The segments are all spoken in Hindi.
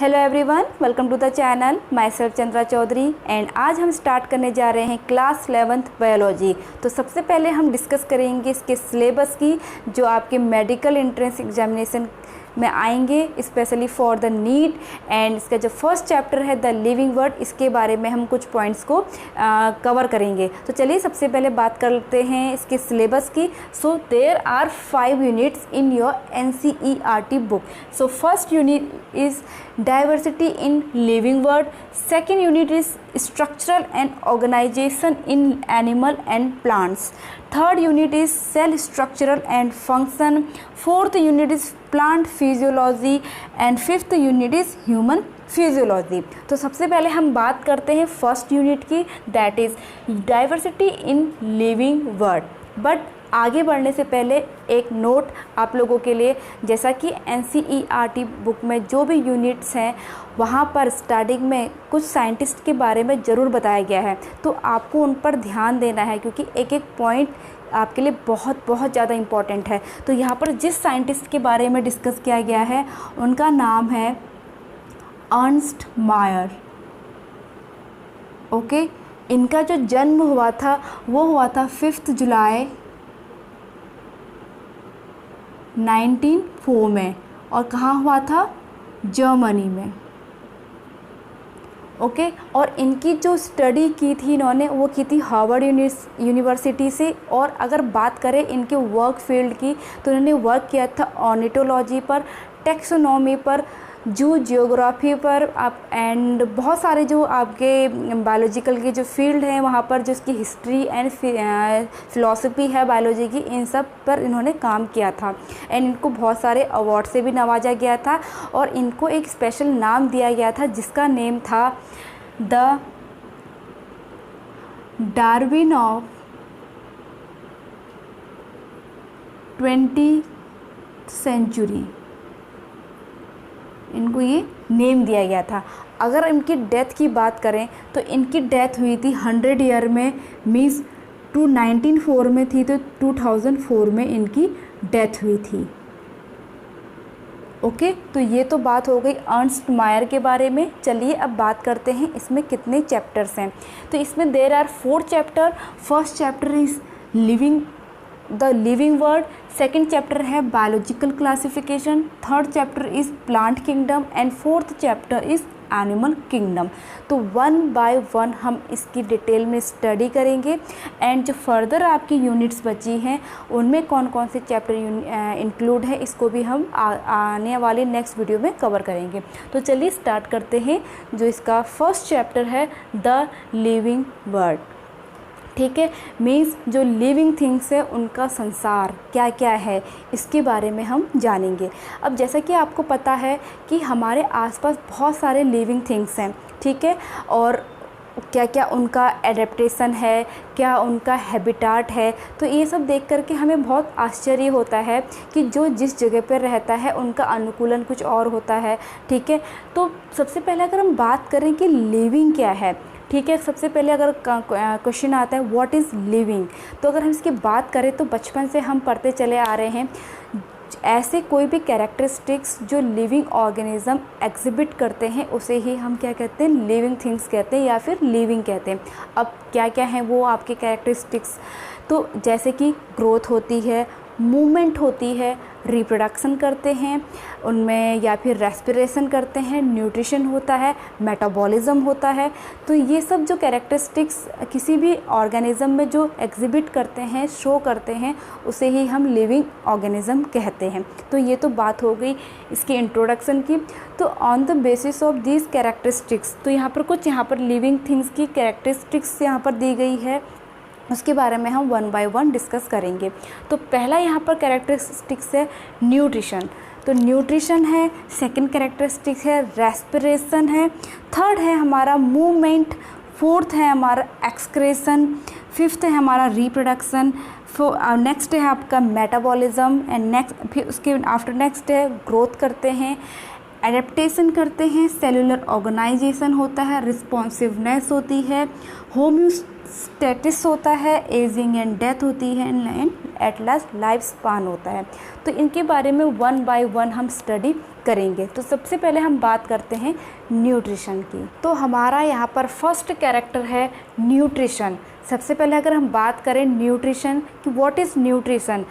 Hello everyone, welcome to the channel. Myself Chandra Chaudhary and आज हम स्टार्ट करने जा रहे हैं क्लास 11th बायोलॉजी। तो सबसे पहले हम डिस्कस करेंगे इसके सिलेबस की जो आपके मेडिकल एंट्रेंस एग्जामिनेशन में आएंगे, specially for the NEET. And इसका जो फर्स्ट चैप्टर है द लिविंग वर्ड, इसके बारे में हम कुछ पॉइंट्स को कवर करेंगे। तो चलिए सबसे पहले बात करते हैं इसके सिलेबस की। So there are 5 units in your NCERT book. So first unit is diversity in living world, second unit is structural and organization in animal and plants, third unit is cell structural and function, fourth unit is plant physiology and fifth unit is human physiology. तो सबसे पहले हम बात करते हैं फर्स्ट यूनिट की, that is diversity in living word. But आगे बढ़ने से पहले एक नोट आप लोगों के लिए, जैसा कि NCERT बुक में जो भी यूनिट्स हैं वहाँ पर स्टार्टिंग में कुछ साइंटिस्ट के बारे में ज़रूर बताया गया है, तो आपको उन पर ध्यान देना है क्योंकि एक एक पॉइंट आपके लिए बहुत बहुत ज़्यादा इम्पॉर्टेंट है। तो यहाँ पर जिस साइंटिस्ट के बारे में डिस्कस किया गया है उनका नाम है अर्नस्ट मायर। ओके, इनका जो जन्म हुआ था वो हुआ था 5 जुलाई 1904 में, और कहाँ हुआ था? जर्मनी में। ओके, और इनकी जो स्टडी की थी इन्होंने वो की थी हार्वर्ड यूनिवर्सिटी से। और अगर बात करें इनके वर्क फील्ड की तो इन्होंने वर्क किया था ऑर्निथोलॉजी पर, टेक्सोनॉमी पर, जू जियोग्राफी पर आप, एंड बहुत सारे जो आपके बायोलॉजिकल के जो फील्ड हैं वहाँ पर, जो इसकी हिस्ट्री एंड फिलॉसफी है बायोलॉजी की, इन सब पर इन्होंने काम किया था। एंड इनको बहुत सारे अवार्ड से भी नवाजा गया था और इनको एक स्पेशल नाम दिया गया था जिसका नेम था the Darwin of 20th century. इनको ये नेम दिया गया था। अगर इनकी डेथ की बात करें तो इनकी डेथ हुई थी 100 ईयर में, मीन्स 1904 में थी तो 2004 में इनकी डेथ हुई थी। ओके, तो ये तो बात हो गई अर्नस्ट मायर के बारे में। चलिए अब बात करते हैं इसमें कितने चैप्टर्स हैं। तो इसमें there are 4 chapter. First chapter is the living world, second chapter है biological classification, third chapter is plant kingdom and fourth chapter is animal kingdom. तो 1 बाय 1 हम इसकी डिटेल में स्टडी करेंगे। एंड जो फर्दर आपकी यूनिट्स बची हैं उनमें कौन कौन से चैप्टर इंक्लूड है इसको भी हम आने वाले नेक्स्ट वीडियो में कवर करेंगे। तो चलिए स्टार्ट करते हैं। जो इसका फर्स्ट चैप्टर है द लिविंग वर्ड, ठीक है, मीन्स जो लिविंग थिंग्स है उनका संसार क्या क्या है इसके बारे में हम जानेंगे। अब जैसा कि आपको पता है कि हमारे आसपास बहुत सारे लिविंग थिंग्स हैं, ठीक है, और क्या क्या उनका एडेप्टेशन है, क्या उनका हैबिटाट है। तो ये सब देख करके हमें बहुत आश्चर्य होता है कि जो जिस जगह पर रहता है उनका अनुकूलन कुछ और होता है, ठीक है। तो सबसे पहले अगर हम बात करें कि लिविंग क्या है, ठीक है, सबसे पहले अगर क्वेश्चन आता है व्हाट इज़ लिविंग, तो अगर हम इसकी बात करें तो बचपन से हम पढ़ते चले आ रहे हैं ऐसे कोई भी कैरेक्टरिस्टिक्स जो लिविंग ऑर्गेनिज्म एग्जिबिट करते हैं उसे ही हम क्या कहते हैं? लिविंग थिंग्स कहते हैं या फिर लिविंग कहते हैं। अब क्या क्या हैं वो आपके कैरेक्टरिस्टिक्स? तो जैसे कि ग्रोथ होती है, मूवमेंट होती है, रिप्रोडक्शन करते हैं उनमें, या फिर रेस्पिरेशन करते हैं, न्यूट्रिशन होता है, मेटाबॉलिज्म होता है। तो ये सब जो कैरेक्टरिस्टिक्स किसी भी ऑर्गेनिज्म में जो एग्जिबिट करते हैं, शो करते हैं, उसे ही हम लिविंग ऑर्गेनिज्म कहते हैं। तो ये तो बात हो गई इसकी इंट्रोडक्शन की। तो on the basis of these characteristics, तो यहाँ पर कुछ यहाँ पर लिविंग थिंग्स की कैरेक्टरिस्टिक्स यहाँ पर दी गई है, उसके बारे में हम 1 बाय 1 डिस्कस करेंगे। तो पहला यहाँ पर कैरेक्टरिस्टिक्स है न्यूट्रिशन। तो न्यूट्रिशन है, सेकंड कैरेक्टरिस्टिक है रेस्पिरेशन है, थर्ड है हमारा मूवमेंट, फोर्थ है हमारा एक्सक्रेशन, फिफ्थ है हमारा रिप्रोडक्शन, नेक्स्ट है आपका मेटाबॉलिज्म, एंड नेक्स्ट फिर उसके आफ्टर नेक्स्ट है ग्रोथ करते हैं, एडेप्टेशन करते हैं, सेलुलर ऑर्गेनाइजेशन होता है, रिस्पॉन्सिवनेस होती है, होम्योस्टेटिस होता है, एजिंग एंड डेथ होती है, and at last life span होता है। तो इनके बारे में वन बाय वन हम स्टडी करेंगे। तो सबसे पहले हम बात करते हैं न्यूट्रिशन की। तो हमारा यहाँ पर फर्स्ट कैरेक्टर है न्यूट्रिशन। सबसे पहले अगर हम बात करें न्यूट्रिशन कि व्हाट इज़ न्यूट्रिशन,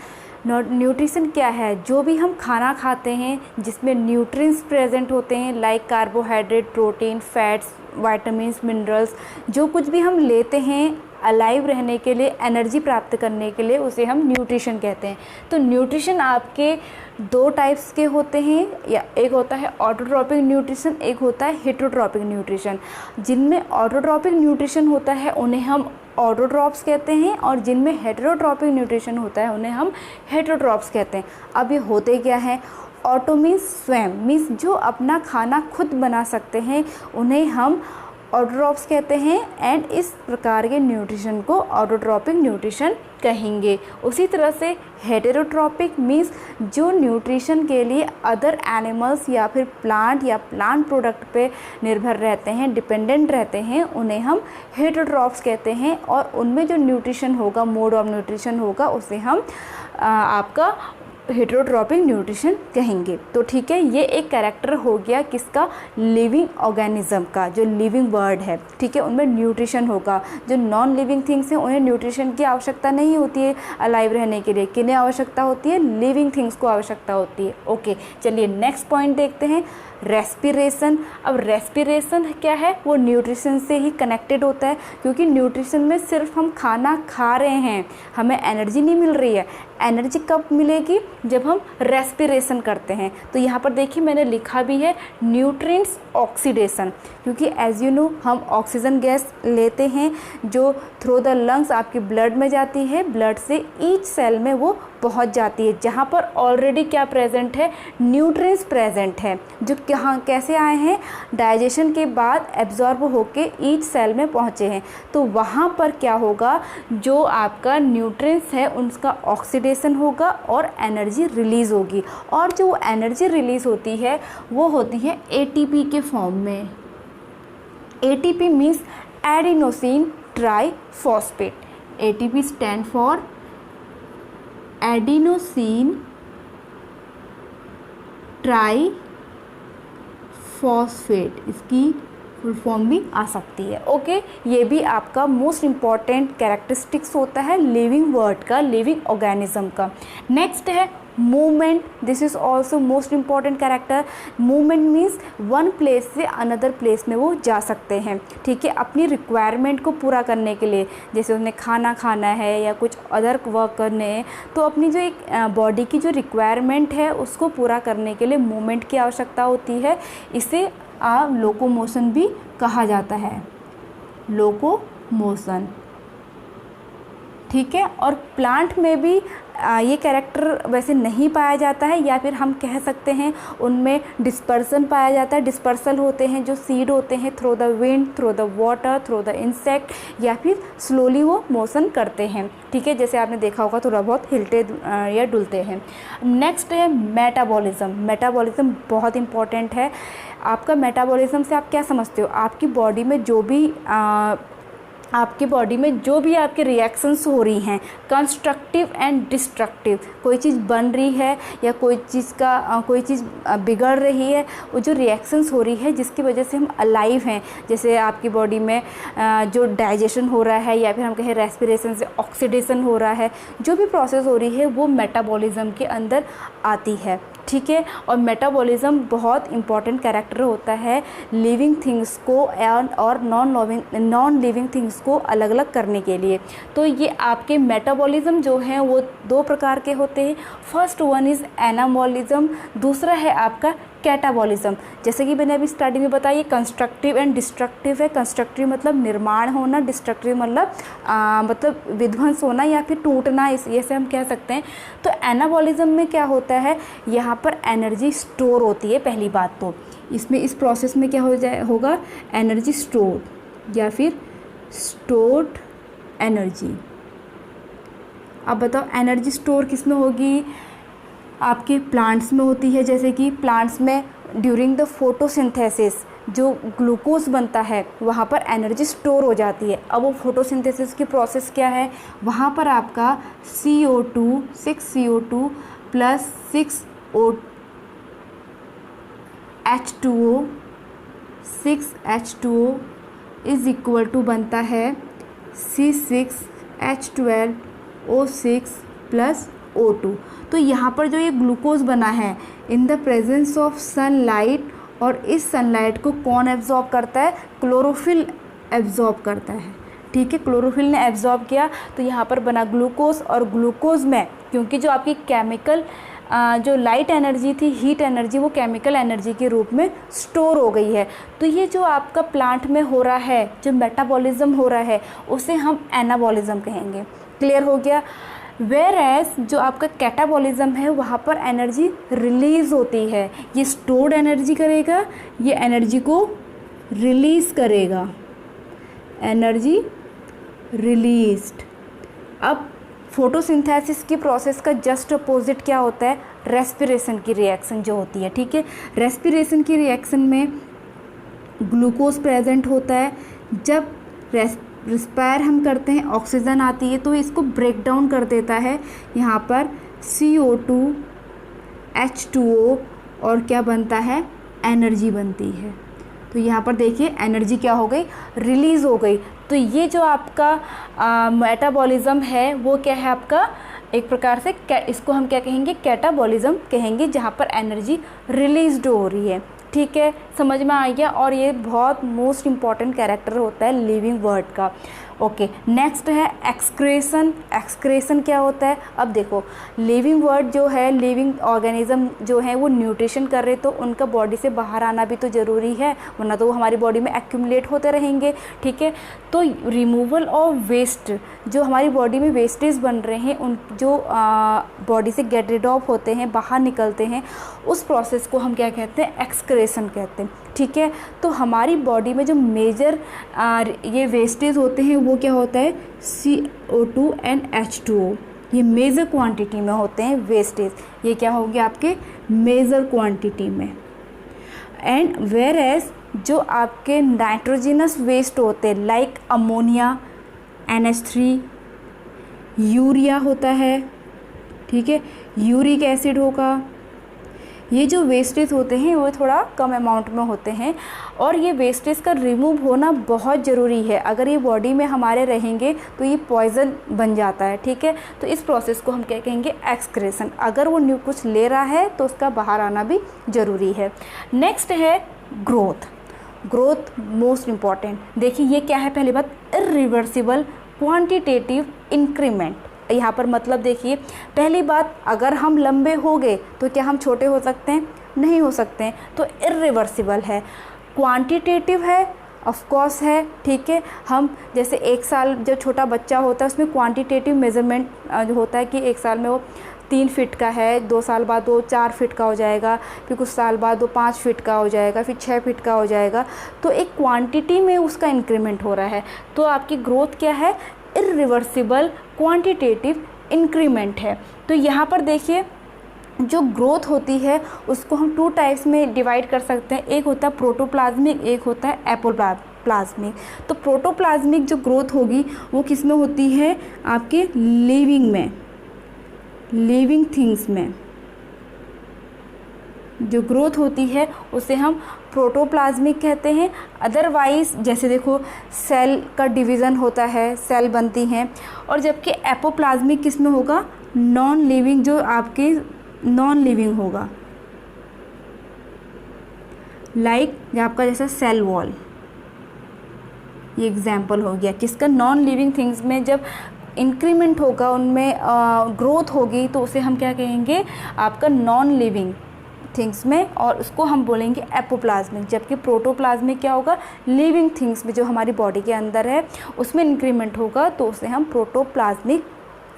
न्यूट्रिशन क्या है, जो भी हम खाना खाते हैं जिसमें न्यूट्रिएंट्स प्रेजेंट होते हैं like carbohydrate, protein, fats, vitamins, minerals, जो कुछ भी हम लेते हैं अलाइव रहने के लिए, एनर्जी प्राप्त करने के लिए, उसे हम न्यूट्रिशन कहते हैं। तो न्यूट्रिशन आपके दो टाइप्स के होते हैं, या एक होता है ऑटोट्रॉपिक न्यूट्रिशन, एक होता है हेटेरोट्रॉपिक न्यूट्रिशन। जिनमें ऑटोट्रॉपिक न्यूट्रिशन होता है उन्हें हम ऑटोट्रॉप्स कहते हैं, और जिनमें हेटेरोट्रॉपिक न्यूट्रिशन होता है उन्हें हम हेटेरोट्रॉप्स कहते हैं। अब ये होते क्या हैं, ऑटो मीन्स स्वयं, मीन्स जो अपना खाना खुद बना सकते हैं उन्हें हम ऑटोट्रॉप्स कहते हैं, एंड इस प्रकार के न्यूट्रिशन को ऑटोट्रॉपिक न्यूट्रिशन कहेंगे। उसी तरह से हेटेरोट्रॉपिक मीन्स जो न्यूट्रिशन के लिए अदर एनिमल्स या फिर प्लांट प्रोडक्ट पे निर्भर रहते हैं, डिपेंडेंट रहते हैं, उन्हें हम हेटेरोट्रॉप्स कहते हैं, और उनमें जो न्यूट्रिशन होगा, मोड ऑफ न्यूट्रिशन होगा, उसे हम आपका हेटेरोट्रॉपिक न्यूट्रिशन कहेंगे। तो ठीक है, ये एक कैरेक्टर हो गया किसका, लिविंग ऑर्गेनिज्म का, जो लिविंग वर्ड है। ठीक है, उनमें न्यूट्रिशन होगा। जो नॉन लिविंग थिंग्स हैं उन्हें न्यूट्रिशन की आवश्यकता नहीं होती है अलाइव रहने के लिए। किन्हें आवश्यकता होती है, लिविंग थिंग्स को आवश्यकता होती है। ओके, चलिए नेक्स्ट पॉइंट देखते हैं, रेस्पिरेशन। अब रेस्पिरेशन क्या है, वो न्यूट्रिशन से ही कनेक्टेड होता है, क्योंकि न्यूट्रिशन में सिर्फ हम खाना खा रहे हैं, हमें एनर्जी नहीं मिल रही है। एनर्जी कब मिलेगी, जब हम रेस्पिरेशन करते हैं। तो यहाँ पर देखिए मैंने लिखा भी है न्यूट्रिएंट्स ऑक्सीडेशन, क्योंकि एज यू नो हम ऑक्सीजन गैस लेते हैं जो थ्रू द लंग्स आपकी ब्लड में जाती है, ब्लड से ईच सेल में वो पहुँच जाती है, जहाँ पर ऑलरेडी क्या प्रेजेंट है, न्यूट्रिएंट्स प्रेजेंट है, जो कहाँ कैसे आए हैं, डाइजेशन के बाद एब्जॉर्ब होके ईच सेल में पहुँचे हैं। तो वहाँ पर क्या होगा, जो आपका न्यूट्रिएंट्स है उनका ऑक्सीडेशन होगा और एनर्जी रिलीज़ होगी, और जो एनर्जी रिलीज़ होती है वो होती है एटीपी के फॉर्म में। ATP means adenosine triphosphate. ATP stand for adenosine triphosphate, इसकी फुल फॉर्म भी आ सकती है। ओके, ये भी आपका मोस्ट इम्पॉर्टेंट कैरेक्टरिस्टिक्स होता है लिविंग वर्ड का, लिविंग ऑर्गेनिज्म का। नेक्स्ट है movement. This is also most important character. Movement means one place से अनदर प्लेस में वो जा सकते हैं। ठीक है, अपनी रिक्वायरमेंट को पूरा करने के लिए, जैसे उन्हें खाना खाना है या कुछ अदर वर्क करने हैं, तो अपनी जो एक बॉडी की जो रिक्वायरमेंट है उसको पूरा करने के लिए मूवमेंट की आवश्यकता होती है। इसे लोकोमोशन भी कहा जाता है, लोकोमोशन। ठीक है, और प्लांट में भी ये कैरेक्टर वैसे नहीं पाया जाता है, या फिर हम कह सकते हैं उनमें डिस्पर्सन पाया जाता है। डिस्पर्सल होते हैं जो सीड होते हैं, through the wind, through the water, through the insect, या फिर स्लोली वो मोशन करते हैं। ठीक है, जैसे आपने देखा होगा थोड़ा बहुत हिलते या डुलते हैं। नेक्स्ट है मेटाबॉलिज्म। मेटाबॉलिज्म बहुत इंपॉर्टेंट है। आपका मेटाबॉलिज्म से आप क्या समझते हो, आपकी बॉडी में जो भी आपके रिएक्शंस हो रही हैं, कंस्ट्रक्टिव एंड डिस्ट्रक्टिव, कोई चीज़ बन रही है या कोई चीज़ बिगड़ रही है, वो जो रिएक्शंस हो रही है जिसकी वजह से हम अलाइव हैं, जैसे आपकी बॉडी में जो डाइजेशन हो रहा है, या फिर हम कहें रेस्पिरेशन से ऑक्सीडेशन हो रहा है, जो भी प्रोसेस हो रही है वो मेटाबॉलिज्म के अंदर आती है। ठीक है, और मेटाबॉलिज्म बहुत इंपॉर्टेंट कैरेक्टर होता है लिविंग थिंग्स को और नॉन लिविंग थिंग्स को अलग अलग करने के लिए। तो ये आपके मेटाबॉलिज्म जो हैं वो दो प्रकार के होते हैं। फर्स्ट वन इज़ एनाबॉलिज्म, दूसरा है आपका कैटाबॉलिज्म। जैसे कि मैंने अभी स्टार्टिंग में बताया, कंस्ट्रक्टिव एंड डिस्ट्रक्टिव है। कंस्ट्रक्टिव मतलब निर्माण होना, डिस्ट्रक्टिव मतलब विध्वंस होना या फिर टूटना, ये से हम कह सकते हैं। तो एनाबॉलिज्म में क्या होता है, यहाँ पर एनर्जी स्टोर होती है। पहली बात तो इसमें इस प्रोसेस में क्या होगा, एनर्जी स्टोर या फिर स्टोर्ड एनर्जी। अब बताओ एनर्जी स्टोर किस में होगी, आपके प्लांट्स में होती है। जैसे कि प्लांट्स में ड्यूरिंग द फोटोसिंथेसिस जो ग्लूकोज बनता है वहाँ पर एनर्जी स्टोर हो जाती है। अब वो फोटोसिंथेसिस की प्रोसेस क्या है, वहाँ पर आपका CO2 6CO2 plus 6H2O is equal to बनता है C6H12O6 प्लस O2। तो यहाँ पर जो ये ग्लूकोज बना है in the presence of sunlight, और इस सनलाइट को कौन एब्जॉर्ब करता है, क्लोरोफिल एब्जॉर्ब करता है। ठीक है, क्लोरोफिल ने एब्जॉर्ब किया तो यहाँ पर बना ग्लूकोज, और ग्लूकोज में क्योंकि जो आपकी केमिकल जो लाइट एनर्जी थी, हीट एनर्जी, वो केमिकल एनर्जी के रूप में स्टोर हो गई है। तो ये जो आपका प्लांट में हो रहा है, जो मेटाबॉलिज्म हो रहा है, उसे हम एनाबॉलिज्म कहेंगे। क्लियर हो गया। वेयर एज जो आपका कैटाबॉलिज्म है वहाँ पर एनर्जी रिलीज़ होती है। ये स्टोर्ड एनर्जी करेगा, ये एनर्जी को रिलीज़ करेगा, एनर्जी रिलीज्ड। अब फोटोसिंथेसिस की प्रोसेस का जस्ट अपोजिट क्या होता है, रेस्पिरेशन की रिएक्शन जो होती है। ठीक है, रेस्पिरेशन की रिएक्शन में ग्लूकोज प्रेजेंट होता है। जब रिस्पायर हम करते हैं, ऑक्सीजन आती है तो इसको ब्रेक डाउन कर देता है। यहाँ पर CO2 H2O और क्या बनता है, एनर्जी बनती है। तो यहाँ पर देखिए एनर्जी क्या हो गई, रिलीज़ हो गई। तो ये जो आपका मेटाबॉलिज्म है वो क्या है आपका, एक प्रकार से इसको हम क्या कहेंगे, कैटाबॉलिज्म कहेंगे, जहाँ पर एनर्जी रिलीज्ड हो रही है। ठीक है, समझ में आ गया। और ये बहुत मोस्ट इम्पॉर्टेंट कैरेक्टर होता है लिविंग वर्ड का। ओके, नेक्स्ट है एक्सक्रेशन। एक्सक्रेशन क्या होता है, अब देखो लिविंग वर्ड जो है, लिविंग ऑर्गेनिज्म जो है वो न्यूट्रिशन कर रहे, तो उनका बॉडी से बाहर आना भी तो ज़रूरी है, वरना तो वो हमारी बॉडी में एक्यूमुलेट होते रहेंगे। ठीक है, तो रिमूवल ऑफ वेस्ट, जो हमारी बॉडी में वेस्टेज बन रहे हैं, उन जो बॉडी से गेट रिड ऑफ होते हैं, बाहर निकलते हैं, उस प्रोसेस को हम क्या कहते हैं, एक्सक्रेशन कहते हैं। ठीक है, तो हमारी बॉडी में जो मेजर ये वेस्टेज होते हैं वो क्या होता है, CO2 एंड H2O। ये मेजर क्वांटिटी में होते हैं वेस्टेज, ये क्या हो गया आपके मेजर क्वांटिटी में। एंड वेयर एज जो आपके नाइट्रोजिनस वेस्ट होते हैं लाइक अमोनिया, NH3, यूरिया होता है। ठीक है, यूरिक एसिड होगा। ये जो वेस्टेज होते हैं वो थोड़ा कम अमाउंट में होते हैं, और ये वेस्टेज का रिमूव होना बहुत ज़रूरी है। अगर ये बॉडी में हमारे रहेंगे तो ये पॉइजन बन जाता है। ठीक है, तो इस प्रोसेस को हम क्या कहेंगे, एक्सक्रेशन। अगर वो न्यू कुछ ले रहा है तो उसका बाहर आना भी ज़रूरी है। नेक्स्ट है ग्रोथ। Growth most important. देखिए ये क्या है, पहली बात इरिवर्सिबल क्वांटिटेटिव इंक्रीमेंट। यहाँ पर मतलब देखिए, पहली बात अगर हम लंबे हो गए तो क्या हम छोटे हो सकते हैं, नहीं हो सकते हैं, तो इरिवर्सिबल है। क्वांटिटेटिव है, ऑफ कोर्स है। ठीक है, हम जैसे एक साल जब छोटा बच्चा होता है उसमें क्वांटिटेटिव मेजरमेंट होता है कि एक साल में वो 3 फीट का है, 2 साल बाद वो 4 फीट का हो जाएगा, फिर कुछ साल बाद वो 5 फीट का हो जाएगा, फिर 6 फीट का हो जाएगा। तो एक क्वांटिटी में उसका इंक्रीमेंट हो रहा है। तो आपकी ग्रोथ क्या है, इरिवर्सिबल क्वांटिटेटिव इंक्रीमेंट है। तो यहाँ पर देखिए जो ग्रोथ होती है उसको हम 2 टाइप्स में डिवाइड कर सकते हैं। एक होता है प्रोटोप्लाज्मिक, एक होता है एपोप्लाज्मिक। तो प्रोटोप्लाज्मिक जो ग्रोथ होगी वो किस में होती है, आपके लिविंग में, लिविंग थिंग्स में जो ग्रोथ होती है उसे हम प्रोटोप्लाज्मिक कहते हैं। अदरवाइज जैसे देखो सेल का डिवीज़न होता है, सेल बनती हैं, और जबकि एपोप्लाज्मिक किस में होगा, नॉन लिविंग, जो आपके नॉन लिविंग होगा, लाइक आपका जैसा सेल वॉल, ये एग्जाम्पल हो गया किसका, नॉन लिविंग थिंग्स में जब इंक्रीमेंट होगा, उनमें ग्रोथ होगी, तो उसे हम क्या कहेंगे, आपका नॉन लिविंग थिंग्स में, और उसको हम बोलेंगे एपोप्लाज्मिक। जबकि प्रोटोप्लाज्मिक क्या होगा, लिविंग थिंग्स में जो हमारी बॉडी के अंदर है उसमें इंक्रीमेंट होगा, तो उसे हम प्रोटोप्लाज्मिक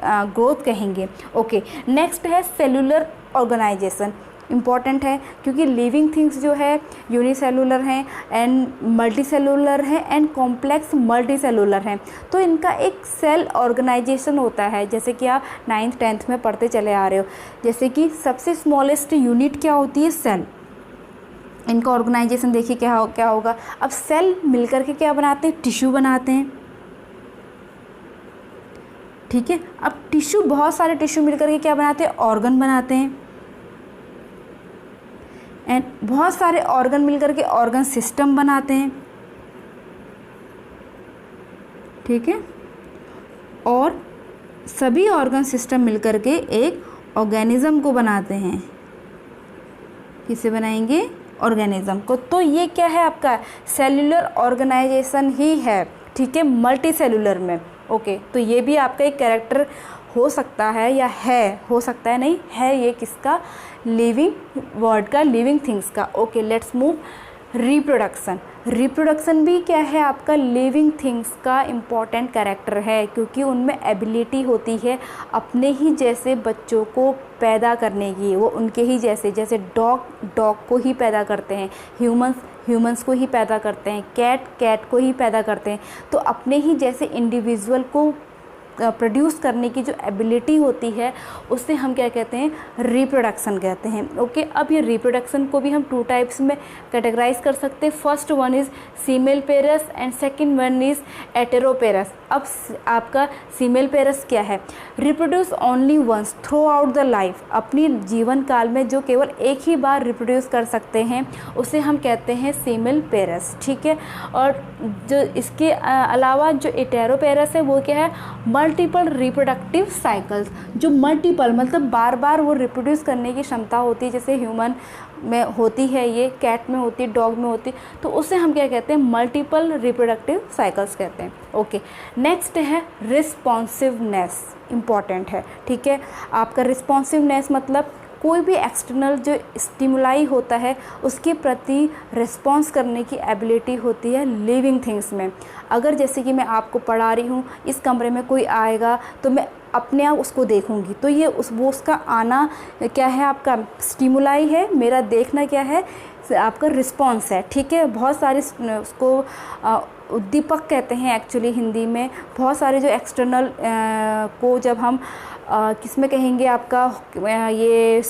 ग्रोथ कहेंगे। ओके, नेक्स्ट है सेलुलर ऑर्गेनाइजेशन। इम्पॉर्टेंट है क्योंकि लिविंग थिंग्स जो है यूनिसेलुलर हैं एंड मल्टीसेलुलर हैं एंड कॉम्प्लेक्स मल्टीसेलुलर हैं। तो इनका एक सेल ऑर्गेनाइजेशन होता है, जैसे कि आप 9th 10th में पढ़ते चले आ रहे हो। जैसे कि सबसे स्मॉलेस्ट यूनिट क्या होती है, सेल। इनका ऑर्गेनाइजेशन देखिए क्या होगा। अब सेल मिलकर के क्या बनाते हैं, टिश्यू बनाते हैं, ठीक है। अब टिश्यू, बहुत सारे टिश्यू मिलकर के क्या बनाते हैं, ऑर्गन बनाते हैं, एंड बहुत सारे ऑर्गन मिलकर के ऑर्गन सिस्टम बनाते हैं, ठीक है। और सभी ऑर्गन सिस्टम मिलकर के एक ऑर्गेनिज्म को बनाते हैं। किसे बनाएंगे, ऑर्गेनिज्म को। तो ये क्या है आपका सेल्यूलर ऑर्गेनाइजेशन ही है, ठीक है, मल्टी सेल्यूलर में। ओके, तो ये भी आपका एक कैरेक्टर हो सकता है, या है, हो सकता है नहीं है, ये किसका, लिविंग वर्ड का, लिविंग थिंग्स का। Okay, let's move reproduction. Reproduction भी क्या है आपका, लिविंग थिंग्स का इम्पॉर्टेंट कैरेक्टर है, क्योंकि उनमें एबिलिटी होती है अपने ही जैसे बच्चों को पैदा करने की। वो उनके ही जैसे डॉग को ही पैदा करते हैं, ह्यूमंस को ही पैदा करते हैं, कैट को ही पैदा करते हैं। तो अपने ही जैसे इंडिविजुअल को प्रोड्यूस करने की जो एबिलिटी होती है उससे हम क्या कहते हैं, रिप्रोडक्शन कहते हैं। ओके, अब ये रिप्रोडक्शन को भी हम 2 टाइप्स में कैटेगराइज कर सकते हैं। First one is semelparous and second one is iteroparous. अब आपका फीमेल पेरस क्या है, reproduce only once throughout the life, अपनी जीवन काल में जो केवल एक ही बार रिप्रोड्यूस कर सकते हैं उसे हम कहते हैं फीमेल पेरस, ठीक है। और जो इसके अलावा जो एटेरोपेरस है वो क्या है, मल्टीपल रिप्रोडक्टिव साइकिल्स, जो मल्टीपल मतलब बार बार वो रिप्रोड्यूस करने की क्षमता होती है, जैसे ह्यूमन में होती है, ये कैट में होती है, डॉग में होती है, तो उसे हम क्या कहते हैं, मल्टीपल रिप्रोडक्टिव साइकिल्स कहते हैं। ओके, नेक्स्ट है रिस्पॉन्सिवनेस, इम्पॉर्टेंट है, ठीक है। आपका रिस्पॉन्सिवनेस मतलब कोई भी एक्सटर्नल जो स्टिमुलाई होता है उसके प्रति रिस्पॉन्स करने की एबिलिटी होती है लिविंग थिंग्स में। अगर जैसे कि मैं आपको पढ़ा रही हूँ, इस कमरे में कोई आएगा तो मैं अपने आप उसको देखूंगी, तो ये उसका आना क्या है, आपका स्टिमुलाई है, मेरा देखना क्या है, आपका रिस्पॉन्स है, ठीक है। बहुत सारे उसको उद्दीपक कहते हैं एक्चुअली हिंदी में। बहुत सारे जो एक्सटर्नल को जब हम किस में कहेंगे, आपका ये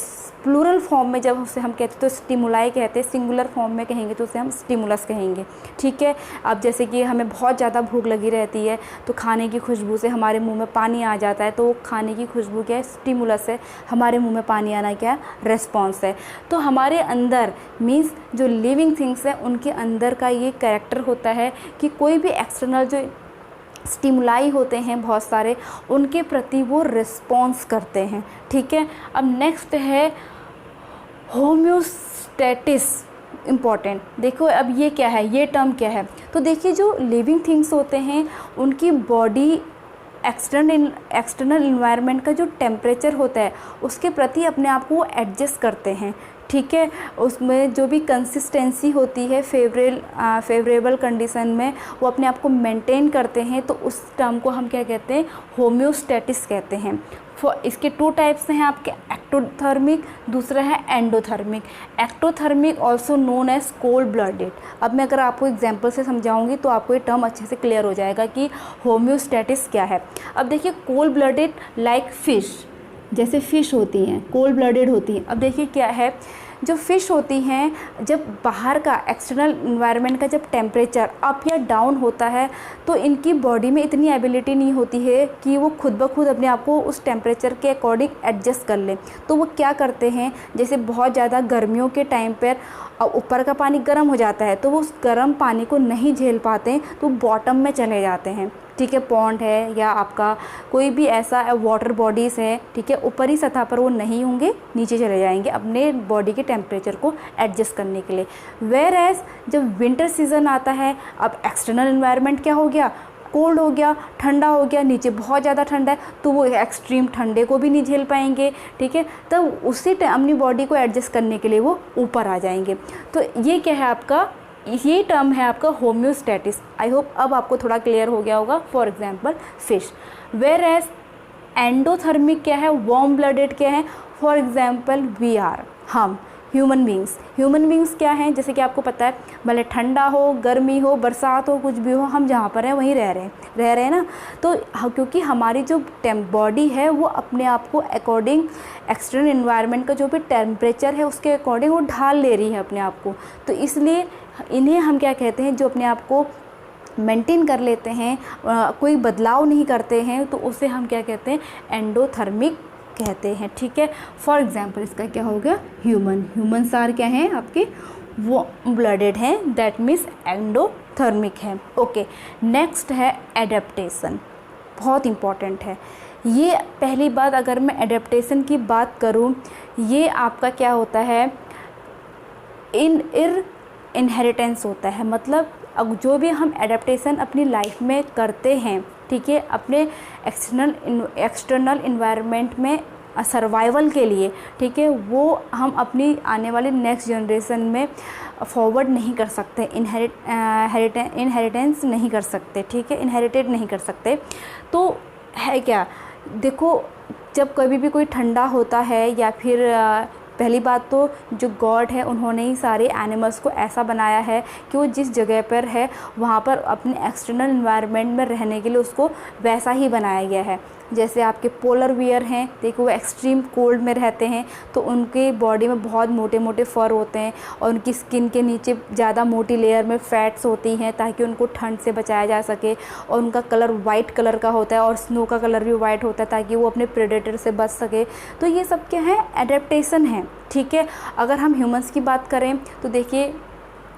प्लूरल फॉर्म में जब उसे हम कहते हैं तो स्टिमुलाई कहते हैं, सिंगुलर फॉर्म में कहेंगे तो उसे हम स्टिमुलस कहेंगे, ठीक है। अब जैसे कि हमें बहुत ज़्यादा भूख लगी रहती है तो खाने की खुशबू से हमारे मुंह में पानी आ जाता है, तो वो खाने की खुशबू क्या है, स्टिमुलस है, हमारे मुंह में पानी आना क्या है, रेस्पॉन्स है। तो हमारे अंदर मीन्स जो लिविंग थिंग्स है उनके अंदर का ये कैरेक्टर होता है कि कोई भी एक्सटर्नल जो स्टिमुलाई होते हैं बहुत सारे, उनके प्रति वो रिस्पॉन्स करते हैं, ठीक है। अब नेक्स्ट है होम्योस्टैटिस, इम्पॉर्टेंट। देखो अब ये क्या है, ये टर्म क्या है, तो देखिए जो लिविंग थिंग्स होते हैं उनकी बॉडी एक्सटर्नल इन्वायरमेंट का जो टेम्परेचर होता है उसके प्रति अपने आप को एडजस्ट करते हैं, ठीक है। उसमें जो भी कंसिस्टेंसी होती है फेवरेबल कंडीशन में वो अपने आप को मेंटेन करते हैं, तो उस टर्म को हम क्या कहते हैं, होम्योस्टैटिस कहते हैं। इसके 2 टाइप्स हैं आपके, एक्टोथर्मिक, दूसरा है endothermic. Ectothermic also known as cold blooded. अब मैं अगर आपको एग्जांपल से समझाऊंगी तो आपको ये टर्म अच्छे से क्लियर हो जाएगा कि होम्योस्टैटिस क्या है। अब देखिए कोल्ड ब्लडेड लाइक फिश, जैसे फ़िश होती हैं कोल्ड ब्लडेड होती हैं। अब देखिए क्या है, जो फ़िश होती हैं जब बाहर का एक्सटर्नल इन्वायरमेंट का जब टेम्परेचर अप या डाउन होता है तो इनकी बॉडी में इतनी एबिलिटी नहीं होती है कि वो खुद ब खुद अपने आप को उस टेम्परेचर के अकॉर्डिंग एडजस्ट कर लें। तो वो क्या करते हैं, जैसे बहुत ज़्यादा गर्मियों के टाइम पर ऊपर का पानी गर्म हो जाता है तो वो उस गर्म पानी को नहीं झेल पाते हैं तो बॉटम में चले जाते हैं, ठीक है। पॉन्ड है या आपका कोई भी ऐसा वाटर बॉडीज़ है, ठीक है, ऊपरी सतह पर वो नहीं होंगे, नीचे चले जाएंगे अपने बॉडी के टेम्परेचर को एडजस्ट करने के लिए। वेयर एज जब विंटर सीज़न आता है, अब एक्सटर्नल इन्वायरमेंट क्या हो गया, कोल्ड हो गया, ठंडा हो गया, नीचे बहुत ज़्यादा ठंडा है तो वो एक्सट्रीम ठंडे को भी नहीं झेल पाएंगे, ठीक है। तब उसी अपनी बॉडी को एडजस्ट करने के लिए वो ऊपर आ जाएंगे। तो ये क्या है आपका, ये टर्म है आपका होम्योस्टैटिस। आई होप अब आपको थोड़ा क्लियर हो गया होगा। For example fish. Whereas endothermic क्या है, वार्म ब्लडेड क्या है, फॉर एग्जांपल वी आर, हम, ह्यूमन बींग्स क्या हैं, जैसे कि आपको पता है भले ठंडा हो, गर्मी हो, बरसात हो, कुछ भी हो, हम जहाँ पर हैं वहीं रह रहे हैं ना। तो क्योंकि हमारी जो बॉडी है वो अपने आप को अकॉर्डिंग एक्सटर्नल इन्वायरमेंट का जो भी टेम्परेचर है उसके अकॉर्डिंग वो ढाल ले रही है अपने आप को। तो इसलिए इन्हें हम क्या कहते हैं, जो अपने आप को मेंटेन कर लेते हैं, कोई बदलाव नहीं करते हैं, तो उसे हम क्या कहते हैं, एंडोथर्मिक कहते हैं। ठीक है, फॉर एग्जांपल इसका क्या हो गया, ह्यूमन्स आर क्या हैं आपके, वो ब्लडेड हैं, दैट मीन्स एंडोथर्मिक है। ओके, नेक्स्ट है एडेप्टेशन, बहुत इम्पॉर्टेंट है ये। पहली बात अगर मैं एडेप्टेशन की बात करूँ, ये आपका क्या होता है, इनहेरिटेंस होता है। मतलब अब जो भी हम एडेप्टेशन अपनी लाइफ में करते हैं, ठीक है, अपने एक्सटर्नल इन्वायरमेंट में सर्वाइवल के लिए, ठीक है, वो हम अपनी आने वाली नेक्स्ट जनरेशन में फॉरवर्ड नहीं कर सकते, इनहेरिटेंस नहीं कर सकते, ठीक है, इनहेरिटेड नहीं कर सकते। तो है क्या, देखो जब कभी भी कोई ठंडा होता है या फिर पहली बात तो जो गॉड है उन्होंने ही सारे एनिमल्स को ऐसा बनाया है कि वो जिस जगह पर है वहाँ पर अपने एक्सटर्नल इन्वायरमेंट में रहने के लिए उसको वैसा ही बनाया गया है। जैसे आपके पोलर बियर हैं, देखो वो एक्सट्रीम कोल्ड में रहते हैं, तो उनके बॉडी में बहुत मोटे मोटे फर होते हैं और उनकी स्किन के नीचे ज़्यादा मोटी लेयर में फैट्स होती हैं ताकि उनको ठंड से बचाया जा सके। और उनका कलर वाइट कलर का होता है और स्नो का कलर भी वाइट होता है ताकि वो अपने प्रेडेटर से बच सके। तो ये सब क्या है, एडेप्टेशन है। ठीक है, अगर हम ह्यूमंस की बात करें तो देखिए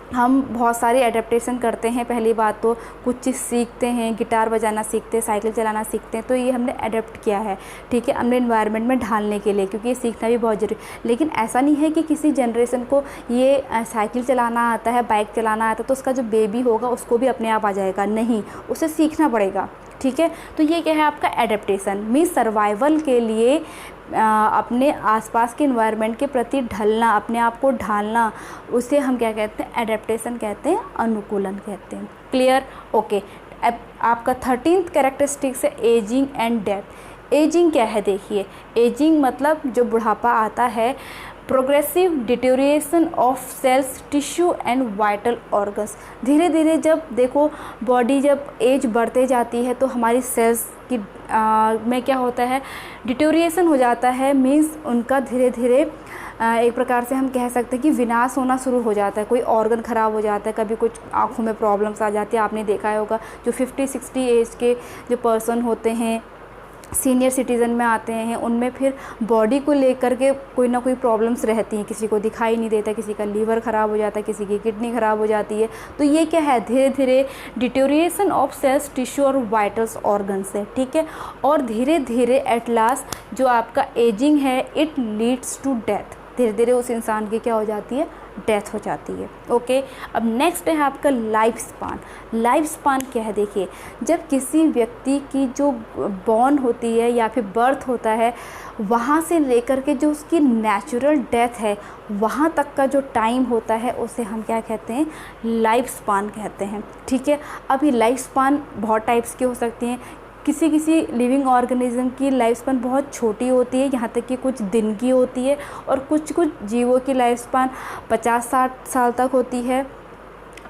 हम बहुत सारे एडेप्टेशन करते हैं। पहली बात तो कुछ चीज़ सीखते हैं, गिटार बजाना सीखते हैं, साइकिल चलाना सीखते हैं, तो ये हमने अडेप्ट किया है, ठीक है, अपने एनवायरनमेंट में ढालने के लिए, क्योंकि ये सीखना भी बहुत ज़रूरी। लेकिन ऐसा नहीं है कि किसी जनरेशन को ये साइकिल चलाना आता है, बाइक चलाना आता है तो उसका जो बेबी होगा उसको भी अपने आप आ जाएगा, नहीं, उसे सीखना पड़ेगा। ठीक है, तो ये क्या है आपका एडेप्टेशन, मीन्स सर्वाइवल के लिए अपने आसपास के एनवायरनमेंट के प्रति ढलना, अपने आप को ढालना, उसे हम क्या कहते हैं, एडेप्टेशन कहते हैं, अनुकूलन कहते हैं। क्लियर? ओके, अब आपका 13th कैरेक्टरिस्टिक्स है एजिंग एंड डेथ। एजिंग क्या है, देखिए एजिंग मतलब जो बुढ़ापा आता है, progressive deterioration of cells, tissue and vital organs. धीरे धीरे जब देखो बॉडी जब एज बढ़ते जाती है तो हमारी सेल्स की में क्या होता है, डिटेरिएशन हो जाता है, मीन्स उनका धीरे धीरे एक प्रकार से हम कह सकते हैं कि विनाश होना शुरू हो जाता है। कोई ऑर्गन ख़राब हो जाता है, कभी कुछ आँखों में प्रॉब्लम्स आ जाती है। आपने देखा होगा जो 50-60 एज के जो पर्सन होते हैं, सीनियर सिटीज़न में आते हैं, उनमें फिर बॉडी को लेकर के कोई ना कोई प्रॉब्लम्स रहती हैं, किसी को दिखाई नहीं देता, किसी का लीवर ख़राब हो जाता है, किसी की किडनी ख़राब हो जाती है। तो ये क्या है, धीरे धीरे डिटेरिएशन ऑफ सेल्स, टिश्यू और वाइटल्स ऑर्गन्स है। ठीक है, और धीरे धीरे एट लास्ट जो आपका एजिंग है, इट लीड्स टू डेथ। धीरे धीरे उस इंसान की क्या हो जाती है, डेथ हो जाती है। ओके, अब नेक्स्ट है आपका लाइफ स्पान। लाइफ स्पान क्या है, देखिए जब किसी व्यक्ति की जो बॉर्न होती है या फिर बर्थ होता है, वहाँ से लेकर के जो उसकी नेचुरल डेथ है वहाँ तक का जो टाइम होता है उसे हम क्या कहते हैं, लाइफ स्पान कहते हैं। ठीक है, अब ये लाइफ स्पान बहुत टाइप्स की हो सकती हैं। किसी किसी लिविंग ऑर्गेनिज्म की लाइफ स्पान बहुत छोटी होती है, यहाँ तक कि कुछ दिन की होती है, और कुछ कुछ जीवों की लाइफ स्पान 50-60 साल तक होती है,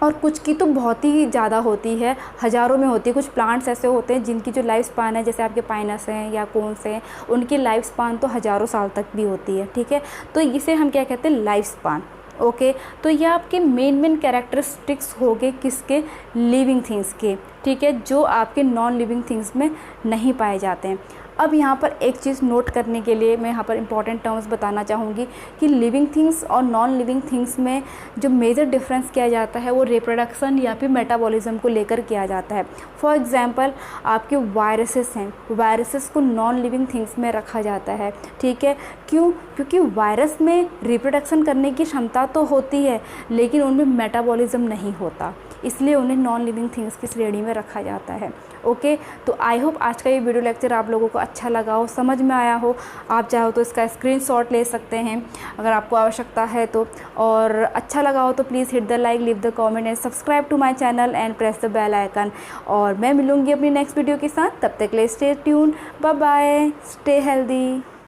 और कुछ की तो बहुत ही ज़्यादा होती है, हज़ारों में होती है। कुछ प्लांट्स ऐसे होते हैं जिनकी जो लाइफ स्पान है, जैसे आपके पाइनस हैं या कोन्स हैं, उनकी लाइफ स्पान तो हज़ारों साल तक भी होती है। ठीक है, तो इसे हम क्या कहते हैं, लाइफ स्पान। ओके, तो ये आपके मेन कैरेक्टरिस्टिक्स हो गए किसके, लिविंग थिंग्स के। ठीक है, जो आपके नॉन लिविंग थिंग्स में नहीं पाए जाते हैं। अब यहाँ पर एक चीज़ नोट करने के लिए मैं यहाँ पर इंपॉर्टेंट टर्म्स बताना चाहूँगी कि लिविंग थिंग्स और नॉन लिविंग थिंग्स में जो मेजर डिफरेंस किया जाता है वो रिप्रोडक्शन या फिर मेटाबॉलिज्म को लेकर किया जाता है। फॉर एग्जांपल आपके वायरसेस हैं, वायरसेस को नॉन लिविंग थिंग्स में रखा जाता है। ठीक है, क्यों? क्योंकि वायरस में रिप्रोडक्शन करने की क्षमता तो होती है लेकिन उनमें मेटाबॉलिज्म नहीं होता, इसलिए उन्हें नॉन लिविंग थिंग्स की श्रेणी में रखा जाता है। ओके, तो आई होप आज का ये वीडियो लेक्चर आप लोगों को अच्छा लगा हो, समझ में आया हो। आप चाहो तो इसका स्क्रीनशॉट ले सकते हैं अगर आपको आवश्यकता है तो, और अच्छा लगा हो तो please hit the like, leave the comment and subscribe to my channel and press the bell icon. और मैं मिलूँगी अपनी नेक्स्ट वीडियो के साथ, तब तक के लिए stay tune, bye bye, stay healthy.